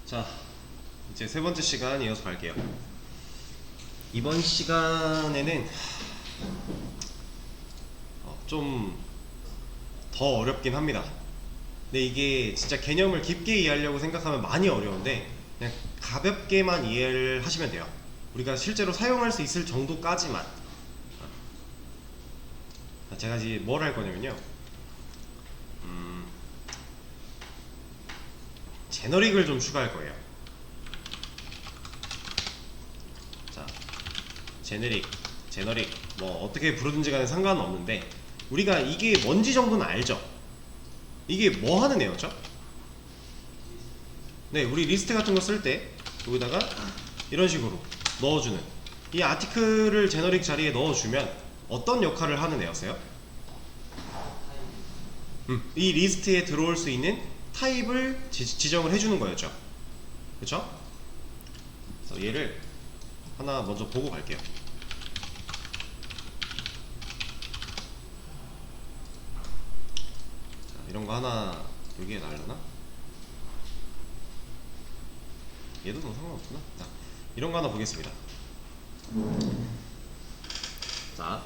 자, 이제 세 번째 시간 이어서 갈게요. 이번 시간에는 좀 더 어렵긴 합니다. 근데 이게 진짜 개념을 깊게 이해하려고 생각하면 많이 어려운데 그냥 가볍게만 이해를 하시면 돼요. 우리가 실제로 사용할 수 있을 정도까지만. 제가 이제 뭘 할 거냐면요, 제너릭을 좀 추가할 거예요. 자, 제너릭 뭐 어떻게 부르든지 간에 상관은 없는데 우리가 이게 뭔지 정도는 알죠? 이게 뭐 하는 애였죠? 네, 우리 리스트 같은 거 쓸 때 여기다가 이런 식으로 넣어주는, 이 아티클을 제너릭 자리에 넣어주면 어떤 역할을 하는 애였어요? 이 리스트에 들어올 수 있는 타입을 지정을 해주는 거였죠. 그쵸? 그래서 얘를 하나 먼저 보고 갈게요. 이런 거 하나 여기에 날려나? 얘도 뭐 상관없구나. 자, 이런 거 하나 보겠습니다. 자,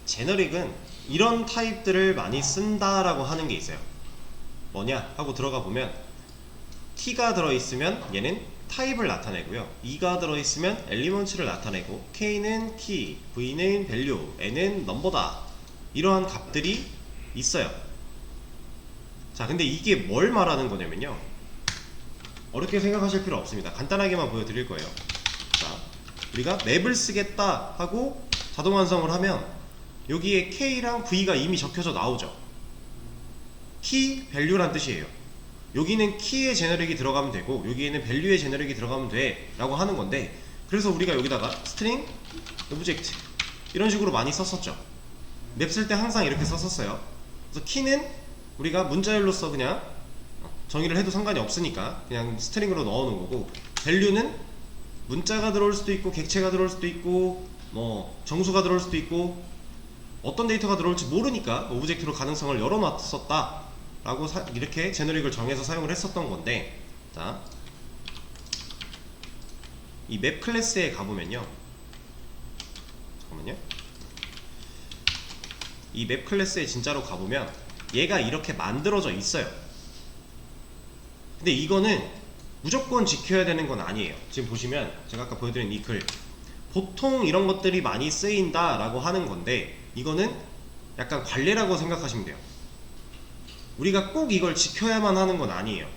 제너릭은 이런 타입들을 많이 쓴다라고 하는 게 있어요. 뭐냐 하고 들어가 보면 T가 들어있으면 얘는 타입을 나타내고요, E가 들어있으면 엘리먼츠를 나타내고, K는 키, V는 밸류, N은 넘버다, 이러한 값들이 있어요. 자, 근데 이게 뭘 말하는 거냐면요, 어렵게 생각하실 필요 없습니다. 간단하게만 보여드릴 거예요. 자, 우리가 맵을 쓰겠다 하고 자동 완성을 하면 여기에 K랑 V가 이미 적혀져 나오죠. 키, 밸류란 뜻이에요. 여기는 키의 제너릭이 들어가면 되고 여기에는 밸류의 제너릭이 들어가면 돼 라고 하는 건데, 그래서 우리가 여기다가 스트링, 오브젝트 이런 식으로 많이 썼었죠. 맵 쓸 때 항상 이렇게 썼었어요. 그래서 키는 우리가 문자열로서 그냥 정의를 해도 상관이 없으니까 그냥 스트링으로 넣어놓은 거고, 밸류는 문자가 들어올 수도 있고 객체가 들어올 수도 있고 뭐 정수가 들어올 수도 있고 어떤 데이터가 들어올지 모르니까 오브젝트로 가능성을 열어놨었다 라고 이렇게 제너릭을 정해서 사용을 했었던 건데, 자, 이 맵 클래스에 가보면요, 잠깐만요, 이 맵 클래스에 진짜로 가보면 얘가 이렇게 만들어져 있어요. 근데 이거는 무조건 지켜야 되는 건 아니에요. 지금 보시면 제가 아까 보여드린 이 글, 보통 이런 것들이 많이 쓰인다 라고 하는 건데 이거는 약간 관례라고 생각하시면 돼요. 우리가 꼭 이걸 지켜야만 하는 건 아니에요.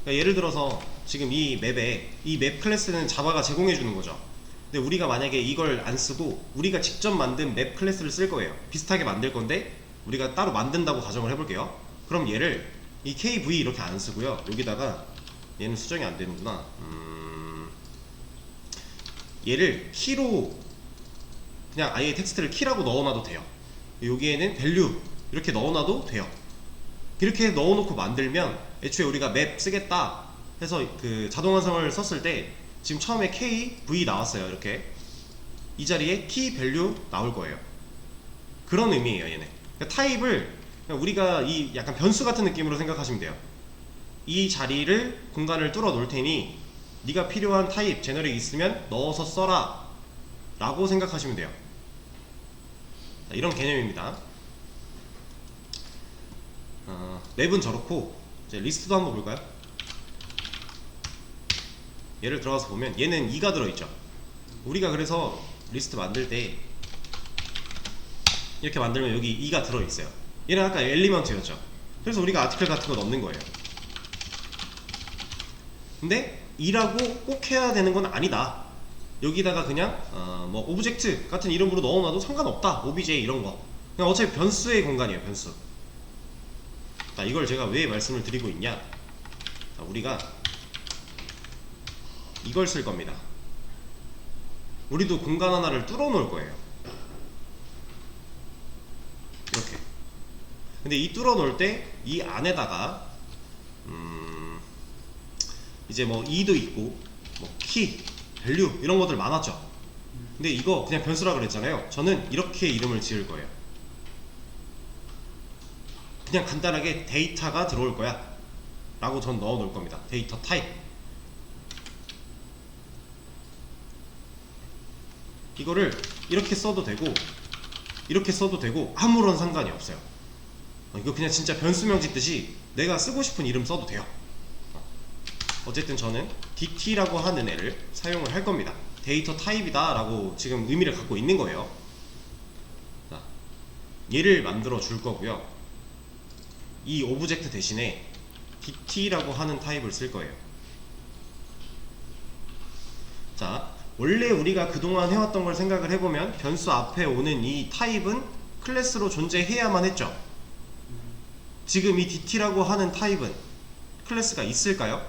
그러니까 예를 들어서 지금 이 맵에 이 맵 클래스는 자바가 제공해 주는 거죠. 근데 우리가 만약에 이걸 안 쓰고 우리가 직접 만든 맵 클래스를 쓸 거예요. 비슷하게 만들 건데 우리가 따로 만든다고 가정을 해볼게요. 그럼 얘를 이 KV 이렇게 안 쓰고요, 여기다가 얘는 수정이 안 되는구나. 얘를 키로 그냥 아예 텍스트를 키라고 넣어놔도 돼요. 여기에는 밸류 이렇게 넣어놔도 돼요. 이렇게 넣어놓고 만들면 애초에 우리가 맵 쓰겠다 해서 그 자동 완성을 썼을 때 지금 처음에 K, V 나왔어요. 이렇게 이 자리에 키, 밸류 나올 거예요. 그런 의미예요, 얘네. 그러니까 타입을 그냥 우리가 이 약간 변수 같은 느낌으로 생각하시면 돼요. 이 자리를 공간을 뚫어 놓을 테니 네가 필요한 타입 제너릭 있으면 넣어서 써라 라고 생각하시면 돼요. 자, 이런 개념입니다. 맵은 저렇고 이제 리스트도 한번 볼까요? 얘를 들어가서 보면 얘는 2가 들어있죠. 우리가 그래서 리스트 만들 때 이렇게 만들면 여기 2가 들어있어요. 얘는 아까 엘리먼트였죠. 그래서 우리가 아티클 같은 거 넣는 거예요. 근데 2라고 꼭 해야 되는 건 아니다. 여기다가 그냥 뭐 오브젝트 같은 이름으로 넣어놔도 상관없다. OBJ 이런 거 그냥 어차피 변수의 공간이에요, 변수. 자, 이걸 제가 왜 말씀을 드리고 있냐, 자, 우리가 이걸 쓸 겁니다. 우리도 공간 하나를 뚫어 놓을 거예요, 이렇게. 근데 이 뚫어 놓을 때 이 안에다가 이제 뭐 2도 있고 뭐 키, 밸류 이런 것들 많았죠. 근데 이거 그냥 변수라 그랬잖아요. 저는 이렇게 이름을 지을 거예요. 그냥 간단하게 데이터가 들어올 거야 라고 전 넣어 놓을 겁니다. 데이터 타입. 이거를 이렇게 써도 되고 이렇게 써도 되고 아무런 상관이 없어요. 이거 그냥 진짜 변수명 짓듯이 내가 쓰고 싶은 이름 써도 돼요. 어쨌든 저는 DT라고 하는 애를 사용을 할 겁니다. 데이터 타입이다 라고 지금 의미를 갖고 있는 거예요. 자, 얘를 만들어 줄 거고요. 이 오브젝트 대신에 DT라고 하는 타입을 쓸 거예요. 자, 원래 우리가 그동안 해왔던 걸 생각을 해보면 변수 앞에 오는 이 타입은 클래스로 존재해야만 했죠. 지금 이 DT라고 하는 타입은 클래스가 있을까요?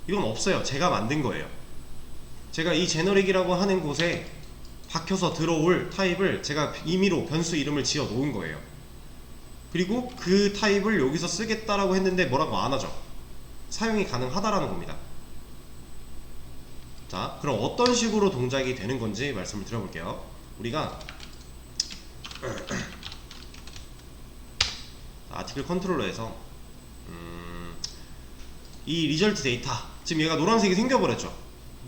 이건 없어요. 제가 만든 거예요. 제가 이 제너릭이라고 하는 곳에 박혀서 들어올 타입을 제가 임의로 변수 이름을 지어 놓은 거예요. 그리고 그 타입을 여기서 쓰겠다라고 했는데 뭐라고 안 하죠. 사용이 가능하다라는 겁니다. 자, 그럼 어떤 식으로 동작이 되는 건지 말씀을 드려볼게요. 우리가 아티클 컨트롤러에서 이 리절트 데이터, 지금 얘가 노란색이 생겨버렸죠.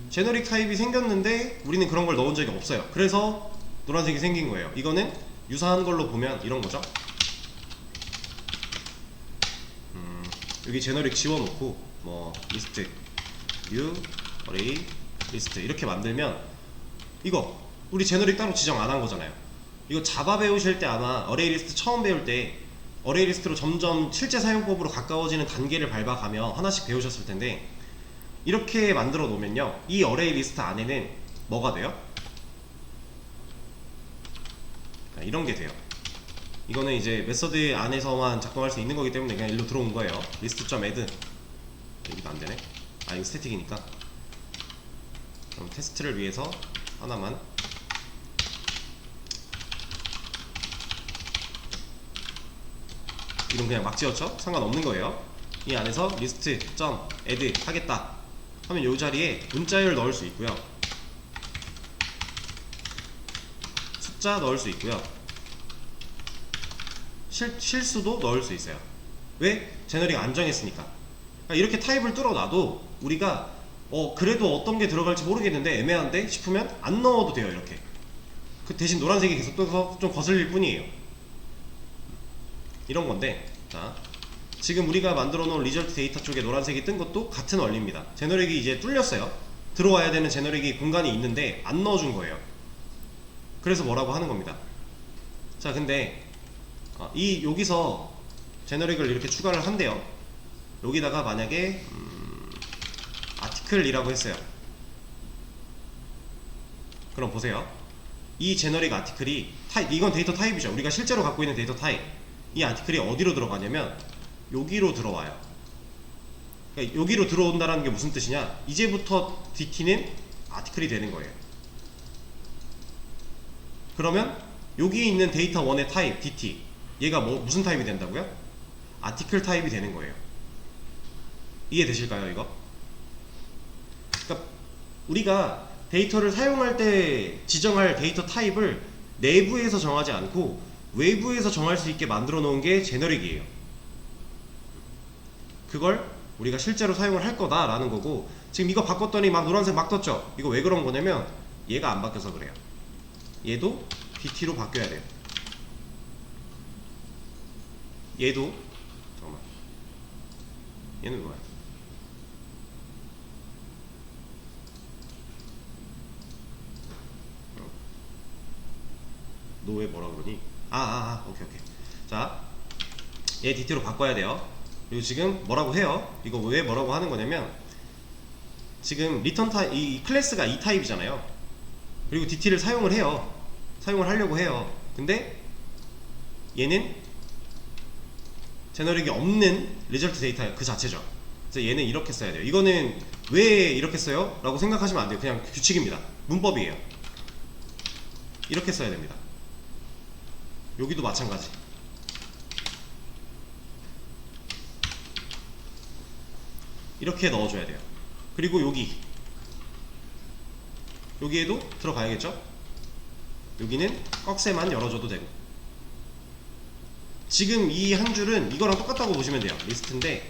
제너릭 타입이 생겼는데 우리는 그런 걸 넣은 적이 없어요. 그래서 노란색이 생긴 거예요. 이거는 유사한 걸로 보면 이런 거죠. 여기 제너릭 지워놓고 뭐 리스트 new array 리스트 이렇게 만들면 이거 우리 제너릭 따로 지정 안 한 거잖아요. 이거 자바 배우실 때 아마 어레이 리스트 처음 배울 때 어레이 리스트로 점점 실제 사용법으로 가까워지는 단계를 밟아가며 하나씩 배우셨을 텐데, 이렇게 만들어 놓으면요, 이 어레이 리스트 안에는 뭐가 돼요? 이런 게 돼요. 이거는 이제 메서드 안에서만 작동할 수 있는 거기 때문에 그냥 일로 들어온 거예요. list.add. 여기도 안 되네. 아, 이거 스태틱이니까. 그럼 테스트를 위해서 하나만. 이건 그냥 막 지었죠? 상관없는 거예요. 이 안에서 list.add 하겠다 하면 이 자리에 문자열 넣을 수 있고요, 숫자 넣을 수 있고요, 실수도 넣을 수 있어요. 왜? 제너릭 안 정했으니까. 그러니까 이렇게 타입을 뚫어놔도 우리가 그래도 어떤 게 들어갈지 모르겠는데 애매한데 싶으면 안 넣어도 돼요. 이렇게. 그 대신 노란색이 계속 떠서 좀 거슬릴 뿐이에요. 이런 건데, 자, 지금 우리가 만들어 놓은 리절트 데이터 쪽에 노란색이 뜬 것도 같은 원리입니다. 제너릭이 이제 뚫렸어요. 들어와야 되는 제너릭이 공간이 있는데 안 넣어준 거예요. 그래서 뭐라고 하는 겁니다. 자, 근데 여기서 제너릭을 이렇게 추가를 한대요. 여기다가 만약에 아티클이라고 했어요. 그럼 보세요. 이 제너릭 아티클이 이건 데이터 타입이죠. 우리가 실제로 갖고 있는 데이터 타입. 이 아티클이 어디로 들어가냐면 여기로 들어와요. 그러니까 여기로 들어온다는 게 무슨 뜻이냐, 이제부터 DT는 아티클이 되는 거예요. 그러면 여기 있는 데이터 1의 타입 DT, 얘가 무슨 타입이 된다고요? 아티클 타입이 되는 거예요. 이해되실까요, 이거? 그러니까 우리가 데이터를 사용할 때 지정할 데이터 타입을 내부에서 정하지 않고 외부에서 정할 수 있게 만들어 놓은 게 제너릭이에요. 그걸 우리가 실제로 사용을 할 거다라는 거고, 지금 이거 바꿨더니 막 노란색 막 떴죠? 이거 왜 그런 거냐면 얘가 안 바뀌어서 그래요. 얘도 DT로 바뀌어야 돼요. 얘도, 잠깐만, 얘는 뭐야? 너 왜 뭐라 그러니? 오케이. 자, 얘 DT로 바꿔야 돼요. 그리고 지금 뭐라고 해요? 이거 왜 뭐라고 하는 거냐면, 지금 리턴 타입, 이 클래스가 이 타입이잖아요. 그리고 DT를 사용을 해요. 사용을 하려고 해요. 근데 얘는 제너릭이 없는 리절트 데이터 그 자체죠. 그래서 얘는 이렇게 써야 돼요. 이거는 왜 이렇게 써요? 라고 생각하시면 안 돼요. 그냥 규칙입니다. 문법이에요. 이렇게 써야 됩니다. 여기도 마찬가지. 이렇게 넣어줘야 돼요. 그리고 여기에도 들어가야겠죠? 여기는 꺽쇠만 열어줘도 되고. 지금 이 한 줄은 이거랑 똑같다고 보시면 돼요. 리스트인데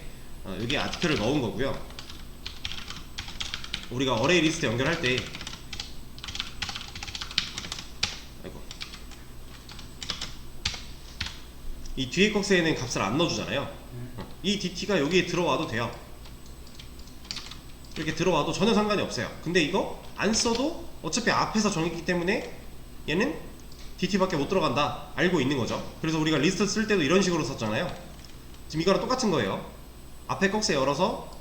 여기 아티클을 넣은 거고요. 우리가 어레이 리스트 연결할 때 이 뒤에 꺽쇠에는 값을 안 넣어주잖아요. 이 DT가 여기에 들어와도 돼요. 이렇게 들어와도 전혀 상관이 없어요. 근데 이거 안 써도 어차피 앞에서 정했기 때문에 얘는 DT밖에 못 들어간다 알고 있는 거죠. 그래서 우리가 리스트 쓸 때도 이런 식으로 썼잖아요. 지금 이거랑 똑같은 거예요. 앞에 꺽쇠 열어서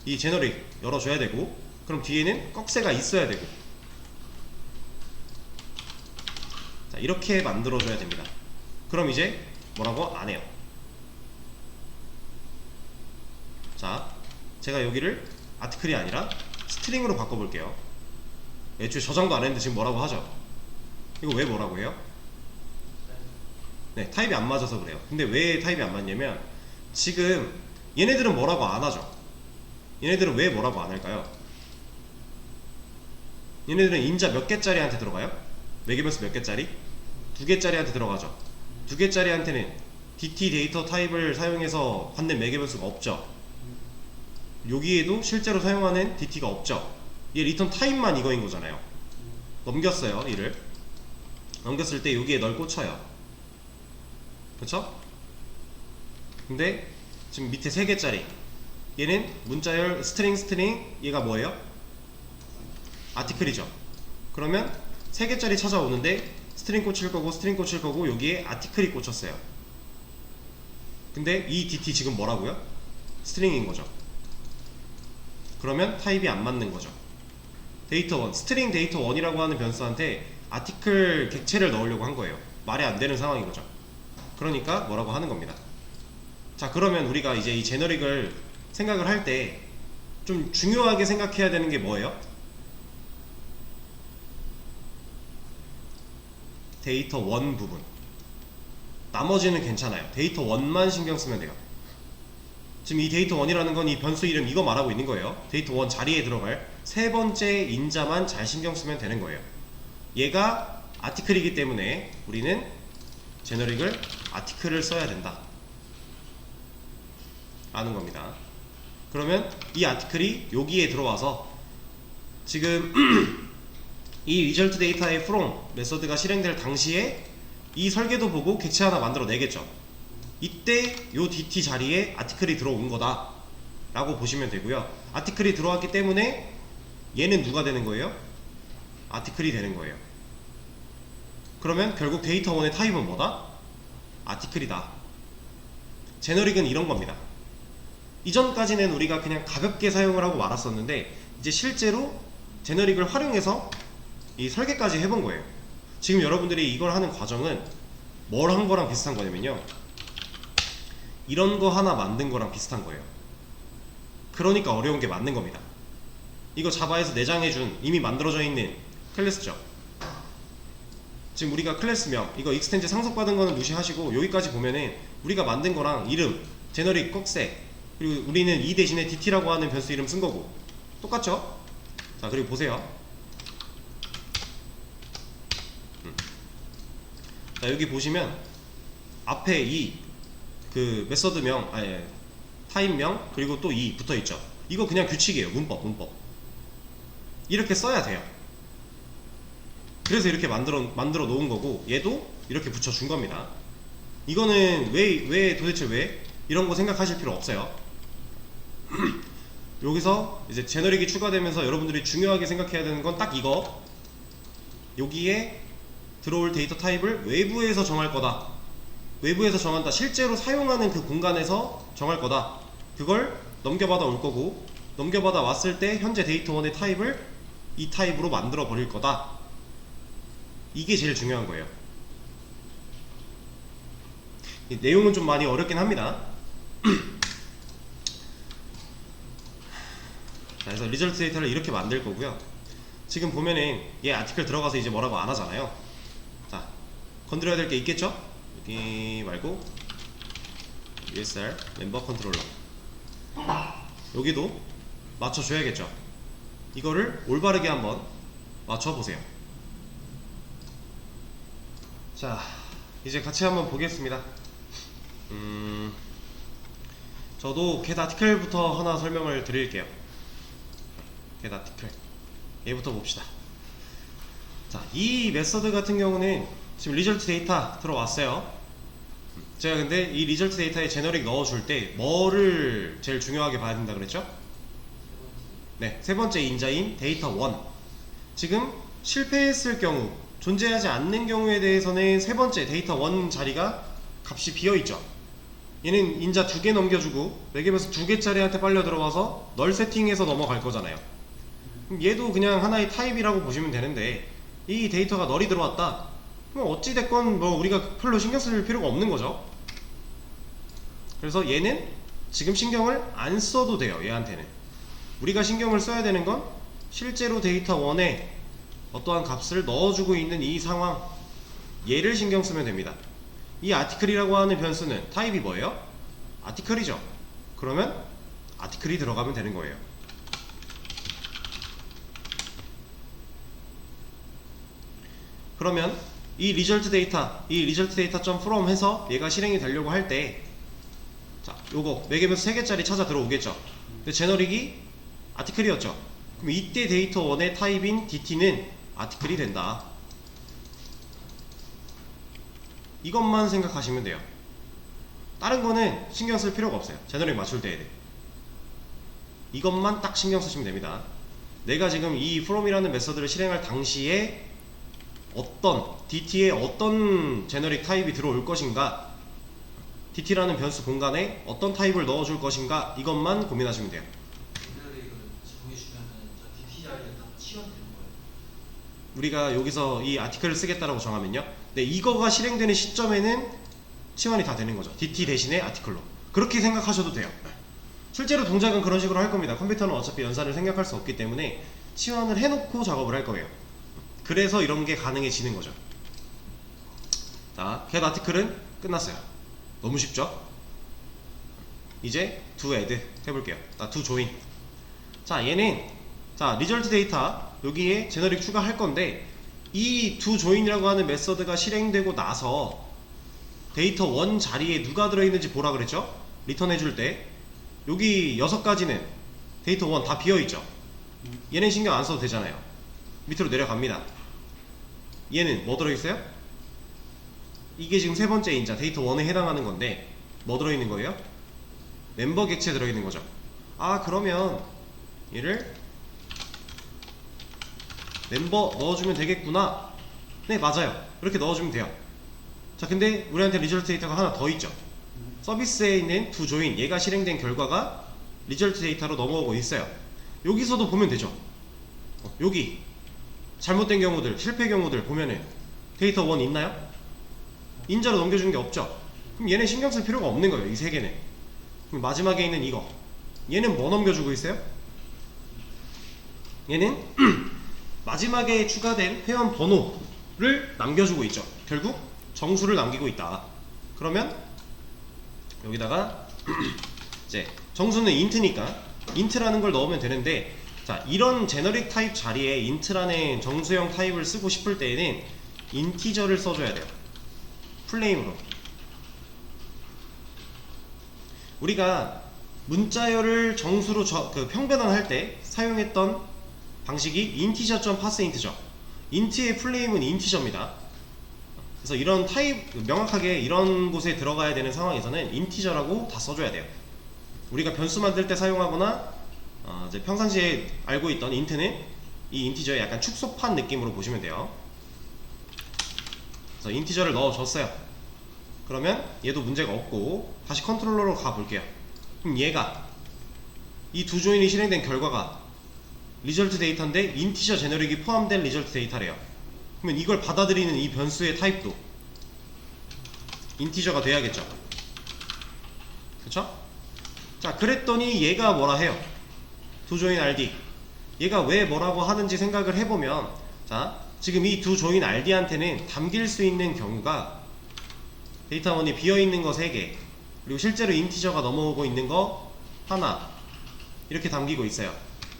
이 제너릭 열어줘야 되고, 그럼 뒤에는 꺽쇠가 있어야 되고, 자 이렇게 만들어줘야 됩니다. 그럼 이제 뭐라고 안 해요. 자 제가 여기를 아티클이 아니라 스트링으로 바꿔볼게요. 애초에 저장도 안 했는데 지금 뭐라고 하죠? 이거 왜 뭐라고 해요? 네, 타입이 안 맞아서 그래요. 근데 왜 타입이 안 맞냐면 지금 얘네들은 뭐라고 안 하죠. 얘네들은 왜 뭐라고 안 할까요? 얘네들은 인자 몇 개짜리한테 들어가요? 매개변수 몇 개짜리? 2개짜리한테 들어가죠. 2개짜리한테는 DT 데이터 타입을 사용해서 받는 매개변수가 없죠. 여기에도 실제로 사용하는 DT가 없죠. 얘 리턴 타입만 이거인 거잖아요. 넘겼어요. 이를 넘겼을 때 여기에 널 꽂혀요. 그쵸? 근데 지금 밑에 3개짜리 얘는 문자열 스트링 얘가 뭐예요? 아티클이죠. 그러면 3개짜리 찾아오는데 스트링 꽂힐 거고 여기에 아티클이 꽂혔어요. 근데 이 DT 지금 뭐라고요? 스트링인 거죠. 그러면 타입이 안 맞는 거죠. 데이터 1, 스트링 데이터 1이라고 하는 변수한테 아티클 객체를 넣으려고 한 거예요. 말이 안 되는 상황인 거죠. 그러니까 뭐라고 하는 겁니다. 자 그러면 우리가 이제 이 제너릭을 생각을 할 때 좀 중요하게 생각해야 되는 게 뭐예요? 데이터 1 부분. 나머지는 괜찮아요. 데이터 1만 신경 쓰면 돼요. 지금 이 데이터 1이라는 건 이 변수 이름 이거 말하고 있는 거예요. 데이터 1 자리에 들어갈 3번째 인자만 잘 신경 쓰면 되는 거예요. 얘가 아티클이기 때문에 우리는 제너릭을 아티클을 써야 된다 아는 겁니다. 그러면 이 아티클이 여기에 들어와서 지금 이 리절트 데이터의 from 메서드가 실행될 당시에 이 설계도 보고 객체 하나 만들어 내겠죠. 이때 요 DT 자리에 아티클이 들어온 거다 라고 보시면 되고요. 아티클이 들어왔기 때문에 얘는 누가 되는 거예요? 아티클이 되는 거예요. 그러면 결국 데이터 1의 타입은 뭐다? 아티클이다. 제너릭은 이런 겁니다. 이전까지는 우리가 그냥 가볍게 사용을 하고 말았었는데 이제 실제로 제너릭을 활용해서 이 설계까지 해본 거예요. 지금 여러분들이 이걸 하는 과정은 뭘 한 거랑 비슷한 거냐면요, 이런 거 하나 만든 거랑 비슷한 거예요. 그러니까 어려운 게 맞는 겁니다. 이거 자바에서 내장해준 이미 만들어져 있는 클래스죠. 지금 우리가 클래스명 이거 익스텐즈 상속받은 거는 무시하시고 여기까지 보면은 우리가 만든 거랑 이름 제너릭 꺽쇠, 그리고 우리는 이 대신에 DT라고 하는 변수 이름 쓴 거고 똑같죠? 자 그리고 보세요. 자 여기 보시면 앞에 이 그 메서드명 타입명 그리고 또 이 붙어있죠. 이거 그냥 규칙이에요. 문법 이렇게 써야 돼요. 그래서 이렇게 만들어 놓은 거고 얘도 이렇게 붙여준 겁니다. 이거는 도대체 왜 이런 거 생각하실 필요 없어요. 여기서 이제 제너릭이 추가되면서 여러분들이 중요하게 생각해야 되는 건 딱 이거, 여기에 들어올 데이터 타입을 외부에서 정할 거다. 외부에서 정한다. 실제로 사용하는 그 공간에서 정할 거다. 그걸 넘겨받아 올 거고, 넘겨받아 왔을 때 현재 데이터 1의 타입을 이 타입으로 만들어 버릴 거다. 이게 제일 중요한 거예요. 이 내용은 좀 많이 어렵긴 합니다. 자, 그래서 리절트 데이터를 이렇게 만들 거고요. 지금 보면은 얘 아티클 들어가서 이제 뭐라고 안 하잖아요. 자, 건드려야 될 게 있겠죠? 여기 말고 USR 멤버 컨트롤러 여기도 맞춰줘야겠죠. 이거를 올바르게 한번 맞춰보세요. 자 이제 같이 한번 보겠습니다. 저도 get 아티클부터 하나 설명을 드릴게요. get 아티클 얘부터 봅시다. 자, 이 메서드 같은 경우는 지금 리절트 데이터 들어왔어요. 제가 근데 이 리절트 데이터에 제너릭 넣어줄 때 뭐를 제일 중요하게 봐야 된다 그랬죠? 네, 세 번째 인자인 데이터 1. 지금 실패했을 경우, 존재하지 않는 경우에 대해서는 세 번째 데이터 1 자리가 값이 비어있죠. 얘는 인자 2개 넘겨주고 매개면서 2개짜리한테 빨려 들어가서 널 세팅해서 넘어갈 거잖아요. 그럼 얘도 그냥 하나의 타입이라고 보시면 되는데, 이 데이터가 널이 들어왔다, 그럼 어찌됐건 뭐 우리가 별로 신경 쓸 필요가 없는 거죠. 그래서 얘는 지금 신경을 안 써도 돼요. 얘한테는 우리가 신경을 써야 되는 건 실제로 데이터 1에 어떠한 값을 넣어주고 있는 이 상황, 얘를 신경 쓰면 됩니다. 이 아티클이라고 하는 변수는 타입이 뭐예요? 아티클이죠. 그러면 아티클이 들어가면 되는 거예요. 그러면 이 리절트 데이터, 이 리절트 데이터.from 해서 얘가 실행이 되려고 할 때, 자, 요거 매개변수 3개짜리 찾아 들어오겠죠. 근데 제너릭이 아티클이었죠. 그럼 이때 데이터 1의 타입인 DT는 아티클이 된다. 이것만 생각하시면 돼요. 다른 거는 신경 쓸 필요가 없어요. 제너릭 맞출 때에 대해 이것만 딱 신경 쓰시면 됩니다. 내가 지금 이 from이라는 메서드를 실행할 당시에 어떤 DT에 어떤 제너릭 타입이 들어올 것인가, DT라는 변수 공간에 어떤 타입을 넣어줄 것인가, 이것만 고민하시면 돼요. 우리가 여기서 이 아티클을 쓰겠다라고 정하면요, 네, 이거가 실행되는 시점에는 치환이 다 되는 거죠. DT 대신에 아티클로. 그렇게 생각하셔도 돼요. 실제로 동작은 그런 식으로 할 겁니다. 컴퓨터는 어차피 연산을 생략할 수 없기 때문에 치환을 해놓고 작업을 할 거예요. 그래서 이런 게 가능해지는 거죠. 자, get 아티클은 끝났어요. 너무 쉽죠? 이제 do add 해볼게요. do join. 자, 얘는 자 리절트 데이터 여기에 제너릭 추가할 건데, 이 do join이라고 하는 메서드가 실행되고 나서 데이터 1 자리에 누가 들어있는지 보라 그랬죠? 리턴 해줄 때 여기 6가지는 데이터 1 다 비어있죠? 얘는 신경 안 써도 되잖아요. 밑으로 내려갑니다. 얘는 뭐 들어있어요? 이게 지금 세 번째 인자 데이터 1에 해당하는 건데 뭐 들어있는 거예요? 멤버 객체 들어있는 거죠. 아, 그러면 얘를 멤버 넣어주면 되겠구나. 네, 맞아요. 이렇게 넣어주면 돼요. 자, 근데 우리한테 리절트 데이터가 하나 더 있죠. 서비스에 있는 do join, 얘가 실행된 결과가 리절트 데이터로 넘어오고 있어요. 여기서도 보면 되죠. 여기 잘못된 경우들, 실패 경우들 보면은 데이터 1 있나요? 인자로 넘겨준 게 없죠. 그럼 얘는 신경 쓸 필요가 없는 거예요. 이 세 개는. 그럼 마지막에 있는 이거, 얘는 뭐 넘겨주고 있어요? 얘는 마지막에 추가된 회원 번호를 남겨주고 있죠. 결국 정수를 남기고 있다. 그러면 여기다가 이제 정수는 int니까 int라는 걸 넣으면 되는데, 자, 이런 제너릭 타입 자리에 int라는 정수형 타입을 쓰고 싶을 때에는 인티저를 써줘야 돼요. 플레임으로. 우리가 문자열을 정수로 평변환할 때 사용했던 방식이 integer.parseInt죠. int의 플레임은 인티저입니다. 그래서 이런 타입, 명확하게 이런 곳에 들어가야 되는 상황에서는 인티저라고 다 써줘야 돼요. 우리가 변수 만들 때 사용하거나 이제 평상시에 알고 있던 int는 이 인티저의 약간 축소판 느낌으로 보시면 돼요. 그래서 인티저를 넣어줬어요. 그러면 얘도 문제가 없고 다시 컨트롤러로 가볼게요. 그럼 얘가 이 do join이 실행된 결과가 리절트 데이터인데 인티저 제너릭이 포함된 리절트 데이터래요. 그러면 이걸 받아들이는 이 변수의 타입도 인티저가 돼야겠죠. 그쵸? 자, 그랬더니 얘가 뭐라 해요? do join rd. 얘가 왜 뭐라고 하는지 생각을 해보면, 자, 지금 이 do join rd한테는 담길 수 있는 경우가 데이터 1이 비어있는 거 3개, 그리고 실제로 인티저가 넘어오고 있는 거 하나, 이렇게 담기고 있어요.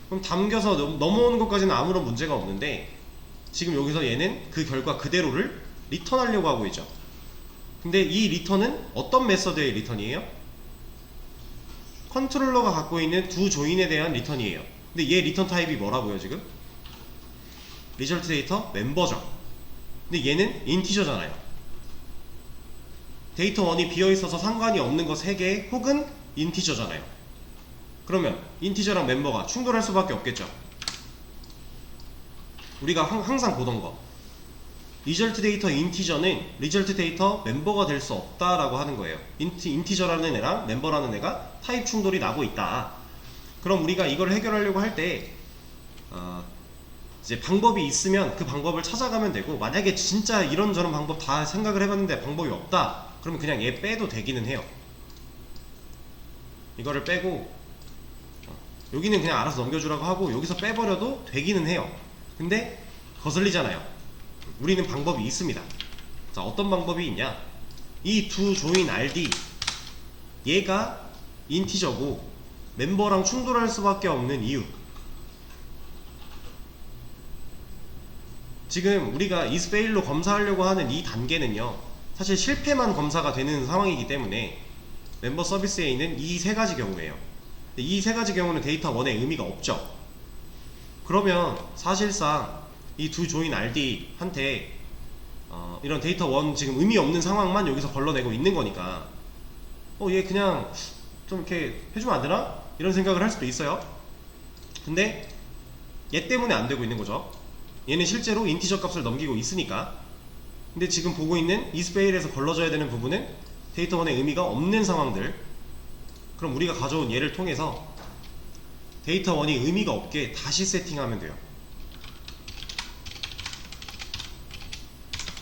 그럼 담겨서 넘어오는 것까지는 아무런 문제가 없는데, 지금 여기서 얘는 그 결과 그대로를 리턴하려고 하고 있죠. 근데 이 리턴은 어떤 메서드의 리턴이에요? 컨트롤러가 갖고 있는 do join에 대한 리턴이에요. 근데 얘 리턴 타입이 뭐라고요 지금? 리절트 데이터 멤버죠. 근데 얘는 인티저잖아요. 데이터 1이 비어있어서 상관이 없는 거 3개 혹은 인티저잖아요. 그러면 인티저랑 멤버가 충돌할 수밖에 없겠죠. 우리가 항상 보던 거, 리절트 데이터 인티저는 리절트 데이터 멤버가 될 수 없다라고 하는 거예요. 인티저라는 애랑 멤버라는 애가 타입 충돌이 나고 있다. 그럼 우리가 이걸 해결하려고 할 때 이제 방법이 있으면 그 방법을 찾아가면 되고, 만약에 진짜 이런저런 방법 다 생각을 해봤는데 방법이 없다, 그러면 그냥 얘 빼도 되기는 해요. 이거를 빼고 여기는 그냥 알아서 넘겨주라고 하고 여기서 빼버려도 되기는 해요. 근데 거슬리잖아요. 우리는 방법이 있습니다. 자, 어떤 방법이 있냐, 이 두 조인 RD, 얘가 인티저고 멤버랑 충돌할 수밖에 없는 이유, 지금 우리가 isFail로 검사하려고 하는 이 단계는요, 사실 실패만 검사가 되는 상황이기 때문에 멤버 서비스에 있는 이 세 가지 경우예요. 이 세 가지 경우는 데이터 1에 의미가 없죠. 그러면 사실상 이 두 조인 RD한테 이런 데이터 1 지금 의미 없는 상황만 여기서 걸러내고 있는 거니까 얘 그냥 좀 이렇게 해주면 안 되나? 이런 생각을 할 수도 있어요. 근데 얘 때문에 안 되고 있는 거죠. 얘는 실제로 인티저 값을 넘기고 있으니까. 근데 지금 보고 있는 isFail에서 걸러져야 되는 부분은 데이터 1의 의미가 없는 상황들. 그럼 우리가 가져온 예를 통해서 데이터 1이 의미가 없게 다시 세팅하면 돼요.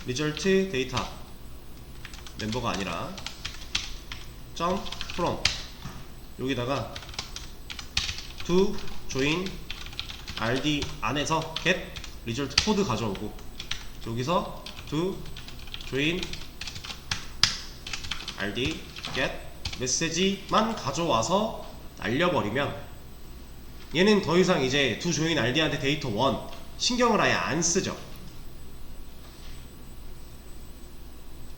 리절트 데이터 멤버가 아니라 점 from 여기다가 to join rd 안에서 get 리절트 코드 가져오고, 여기서 to join rd get 메시지만 가져와서 날려버리면 얘는 더 이상 이제 to join rd한테 데이터 1 신경을 아예 안 쓰죠.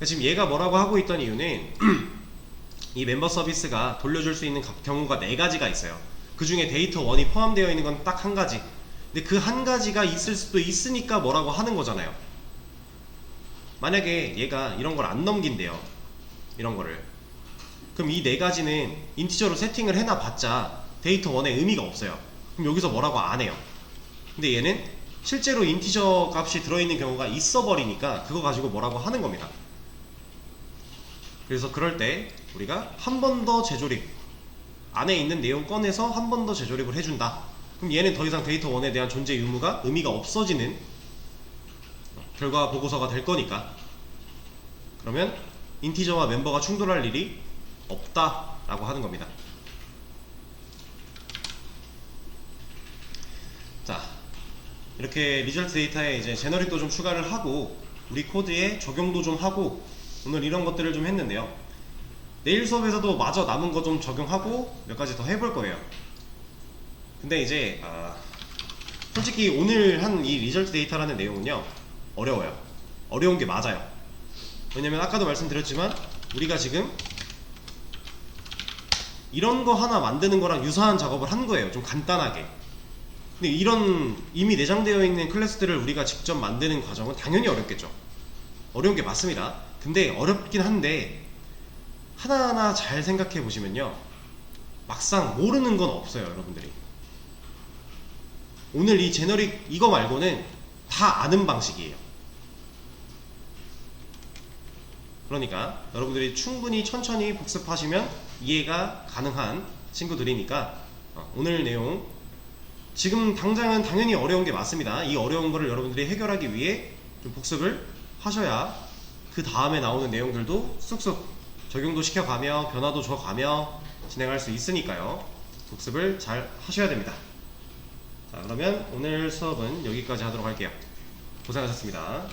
지금 얘가 뭐라고 하고 있던 이유는 이 멤버 서비스가 돌려줄 수 있는 경우가 4가지가 있어요. 그 중에 데이터 1이 포함되어 있는 건 딱 한 가지. 근데 그 한 가지가 있을 수도 있으니까 뭐라고 하는 거잖아요. 만약에 얘가 이런 걸 안 넘긴대요, 이런 거를, 그럼 이 4가지는 인티저로 세팅을 해놔 봤자 데이터 1에 의미가 없어요. 그럼 여기서 뭐라고 안 해요. 근데 얘는 실제로 인티저 값이 들어있는 경우가 있어 버리니까 그거 가지고 뭐라고 하는 겁니다. 그래서 그럴 때 우리가 한 번 더 재조립, 안에 있는 내용 꺼내서 한 번 더 재조립을 해준다. 그럼 얘는 더 이상 데이터 1에 대한 존재 의무가 의미가 없어지는 결과 보고서가 될 거니까, 그러면 인티저와 멤버가 충돌할 일이 없다라고 하는 겁니다. 자, 이렇게 리절트 데이터에 이제 제너릭도 좀 추가를 하고 우리 코드에 적용도 좀 하고 오늘 이런 것들을 좀 했는데요. 내일 수업에서도 마저 남은 거 좀 적용하고 몇 가지 더 해볼 거예요. 근데 이제 솔직히 오늘 한 이 리절트 데이터라는 내용은요, 어려워요. 어려운 게 맞아요. 왜냐면 아까도 말씀드렸지만 우리가 지금 이런 거 하나 만드는 거랑 유사한 작업을 한 거예요, 좀 간단하게. 근데 이런 이미 내장되어 있는 클래스들을 우리가 직접 만드는 과정은 당연히 어렵겠죠. 어려운 게 맞습니다. 근데 어렵긴 한데 하나하나 잘 생각해 보시면요, 막상 모르는 건 없어요, 여러분들이. 오늘 이 제너릭 이거 말고는 다 아는 방식이에요. 그러니까 여러분들이 충분히 천천히 복습하시면 이해가 가능한 친구들이니까 오늘 내용 지금 당장은 당연히 어려운 게 맞습니다. 이 어려운 거를 여러분들이 해결하기 위해 좀 복습을 하셔야 그 다음에 나오는 내용들도 쑥쑥 적용도 시켜가며 변화도 줘가며 진행할 수 있으니까요. 복습을 잘 하셔야 됩니다. 자, 그러면 오늘 수업은 여기까지 하도록 할게요. 고생하셨습니다.